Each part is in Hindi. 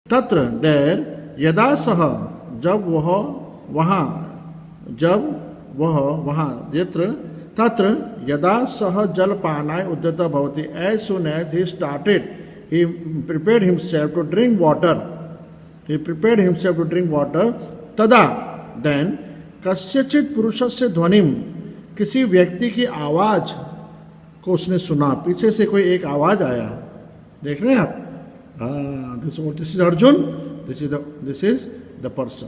तत्र देर यदा सह जब वह वहाँ यत्र तत्र यदा सह जलपानाय उद्यत भवति as soon as he started he prepared himself to drink water तदा then कस्यचित पुरुषस्य ध्वनिम किसी व्यक्ति की आवाज को उसने सुना, पीछे से कोई एक आवाज आया, देख रहे हैं आप, this is Arjun, this is the person.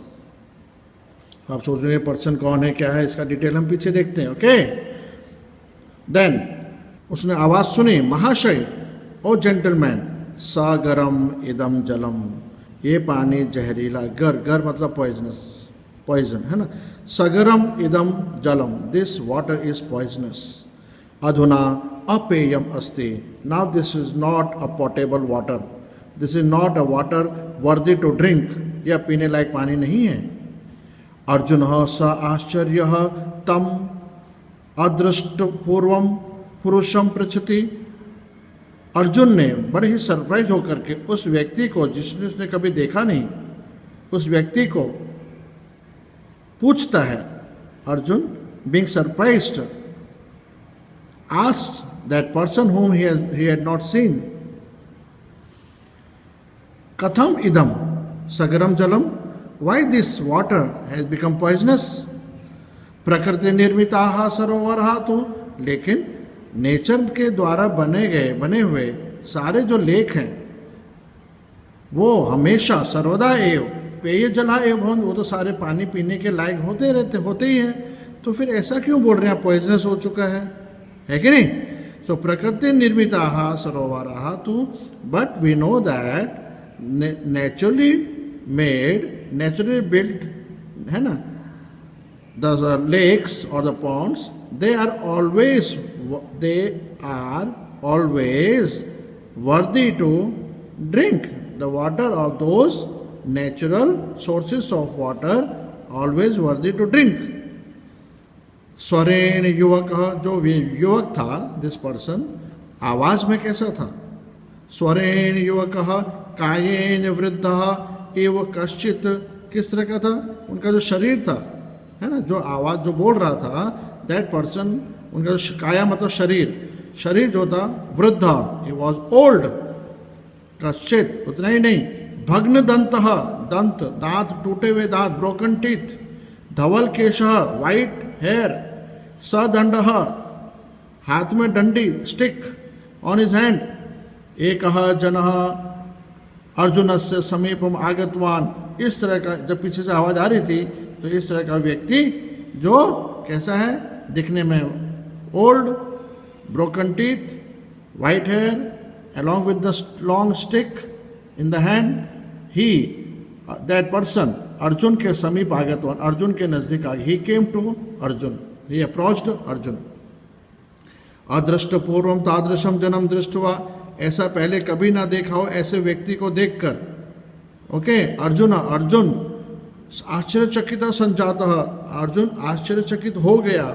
आप सोच रहे हैं पर्सन कौन है, क्या है, इसका डिटेल हम पीछे देखते हैं। ओके, देन उसने आवाज सुनी, महाशय, ओ जेंटलमैन, सागरम इदम जलम, ये पानी जहरीला, गर मतलब पॉइजन है ना, सगरम इदम जलम, दिस वाटर इज पॉइजनस, अधुना अपेयम अस्ति, now this is not a portable water, this is not a water worthy to drink, यह पीने लायक पानी नहीं है। अर्जुन स आश्चर्य तम अदृष्टपूर्वम पुरुषम पृच्छति, अर्जुन ने बड़े ही सरप्राइज होकर के उस व्यक्ति को, जिसने उसने कभी देखा नहीं, उस व्यक्ति को पूछता है। Arjun being surprised asked that person whom he had not seen, katham idam sagaram jalam, why this water has become poisonous, प्रकृति निर्मिताः सरोवरः, तो लेकिन नेचर के द्वारा बने हुए सारे जो लेक हैं वो हमेशा सर्वदा एव पेय जला एव, वो तो सारे पानी पीने के लायक होते ही हैं, तो फिर ऐसा क्यों बोल रहे हैं पॉइजनस हो चुका है कि नहीं। तो प्रकृति निर्मिताः सरोवरः तो, but we know that naturally built है ना, the lakes or the ponds, they are always worthy to drink. The water of those natural sources of water always worthy to drink. स्वरेण युवक, जो युवक था, दिस पर्सन, आवाज में कैसा था, स्वरेण युवक कायेन वृद्ध एव कश्चित, किस तरह का था, उनका जो शरीर था है ना, जो आवाज जो बोल रहा था, दैट पर्सन, उनका जो काया मतलब शरीर जो था, वृद्ध, ही वॉज ओल्ड, कश्चित, उतना ही नहीं, भग्न दंत दांत टूटे हुए दांत, ब्रोकन टीथ, धवल केश वाइट हेयर, सदंड हाथ में डंडी स्टिक ऑन हिज हैंड, एक जन अर्जुन से समीपम आगतवान, इस तरह का जब पीछे से आवाज आ रही थी तो इस तरह का व्यक्ति जो कैसा है, दिखने में old, broken teeth, white hair, along with the long stick in the hand, that person Arjun के समीप आगतवान, अर्जुन के नजदीक आ गए, he came to Arjun, he approached Arjun. अदृष्ट पूर्वम तादृशम जन्म दृष्टवा, ऐसा पहले कभी ना देखा हो ऐसे व्यक्ति को देखकर, ओके, अर्जुन आश्चर्यचकित संजात, अर्जुन आश्चर्यचकित हो गया,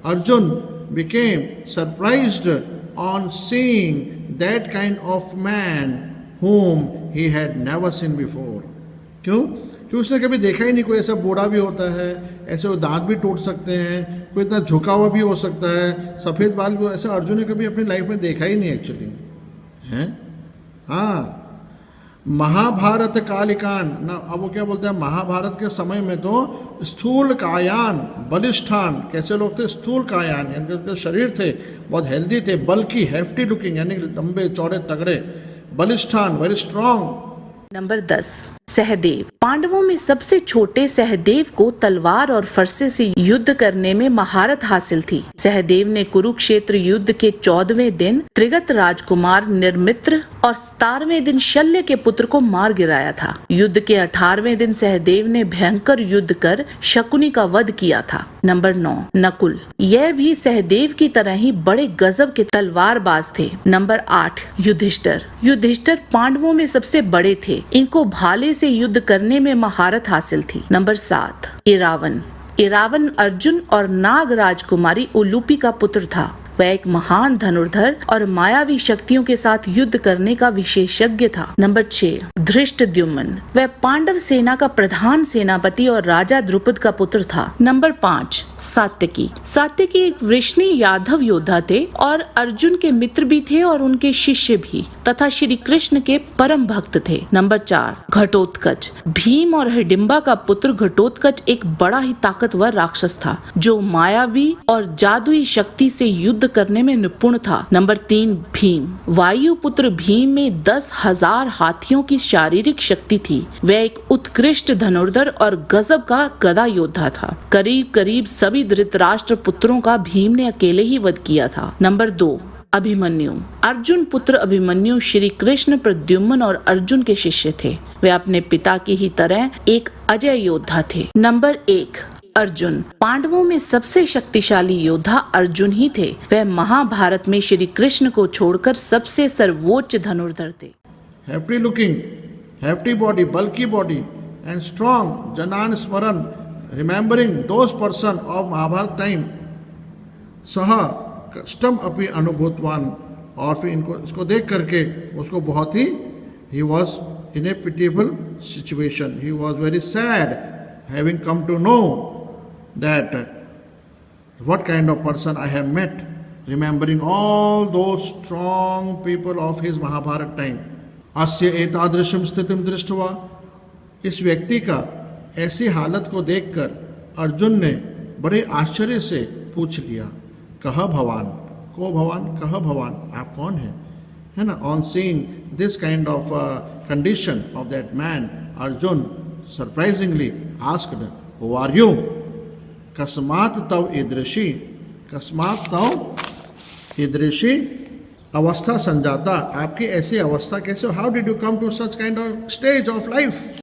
Arjun became surprised on seeing that kind of man whom he had never seen before. क्यों उसने कभी देखा ही नहीं, कोई ऐसा बूढ़ा भी होता है, ऐसे वो दांत भी टूट सकते हैं, कोई इतना झुका हुआ भी हो सकता है, सफ़ेद बाल भी, ऐसा अर्जुन ने कभी अपनी लाइफ में देखा ही नहीं एक्चुअली है। हाँ, महाभारत कालिकान ना, अब वो क्या बोलते हैं, महाभारत के समय में तो स्थूल कायान बलिष्ठान, कैसे लोग थे, स्थूल कायान, यानी उनके शरीर थे बहुत हेल्दी थे, बल्कि हेफ्टी लुकिंग, यानी लंबे चौड़े तगड़े, बलिष्ठान, वेरी स्ट्रॉन्ग। नंबर 10, सहदेव। पांडवों में सबसे छोटे सहदेव को तलवार और फरसे से युद्ध करने में महारत हासिल थी। सहदेव ने कुरुक्षेत्र युद्ध के 14वें दिन त्रिगत राजकुमार निर्मित्र और 17वें दिन शल्य के पुत्र को मार गिराया था। युद्ध के 18वें दिन सहदेव ने भयंकर युद्ध कर शकुनी का वध किया था। नंबर 9, नकुल। यह भी सहदेव की तरह ही बड़े गजब के तलवारबाज थे। नंबर 8, युधिष्ठिर। युधिष्ठिर पांडवों में सबसे बड़े थे, इनको भाले से युद्ध करने में महारत हासिल थी। नंबर 7, इरावन। इरावन अर्जुन और नाग राजकुमारी उलूपी का पुत्र था। वह एक महान धनुर्धर और मायावी शक्तियों के साथ युद्ध करने का विशेषज्ञ था। नंबर 6, धृष्टद्युम्न। वह पांडव सेना का प्रधान सेनापति और राजा द्रुपद का पुत्र था। नंबर 5, सात्यकी। सात्यकी एक वृष्णि यादव योद्धा थे और अर्जुन के मित्र भी थे और उनके शिष्य भी, तथा श्री कृष्ण के परम भक्त थे। नंबर 4, घटोत्कच। भीम और हिडिंबा का पुत्र घटोत्कच एक बड़ा ही ताकतवर राक्षस था जो मायावी और जादुई शक्ति से युद्ध करने में निपुण था। नंबर 3, भीम। वायु पुत्र भीम में 10,000 हाथियों की शारीरिक शक्ति थी। वह एक उत्कृष्ट धनुर्धर और गजब का गदा योद्धा था। करीब करीब सभी धृतराष्ट्र पुत्रों का भीम ने अकेले ही वध किया था। नंबर 2, अभिमन्यु। अर्जुन पुत्र अभिमन्यु श्री कृष्ण, प्रद्युम्न और अर्जुन के शिष्य थे। वे अपने पिता की ही तरह एक अजय योद्धा थे। नंबर 1, अर्जुन। पांडवों में सबसे शक्तिशाली योद्धा अर्जुन ही थे। वह महाभारत में श्री कृष्ण को छोड़कर सबसे सर्वोच्च धनुर्धर थे। Hefty looking, hefty body, bulky body and strong, janan smaran, remembering those person of Mahabharata time, सह कष्टम अपनी अनुभूतवान। और फिर इसको देख करके उसको बहुत ही he was in a pitiable situation. He was very sad having come to know that what kind of person I have met, remembering all those strong people of his Mahabharata time. अस्य एतादृशं स्थितिं दृष्ट्वा, इस व्यक्ति का ऐसी हालत को देखकर अर्जुन ने बड़े आश्चर्य से पूछ लिया, कह भवान, को भवान, कह भवान, आप कौन हैं, है ना। On seeing this kind of condition of that man, Arjun surprisingly asked, who are you, कस्मात् तव ईदृशी, कस्मात् तव ईदृशी अवस्था संजाता, आपकी ऐसी अवस्था कैसे, how did you come to such kind of stage of life.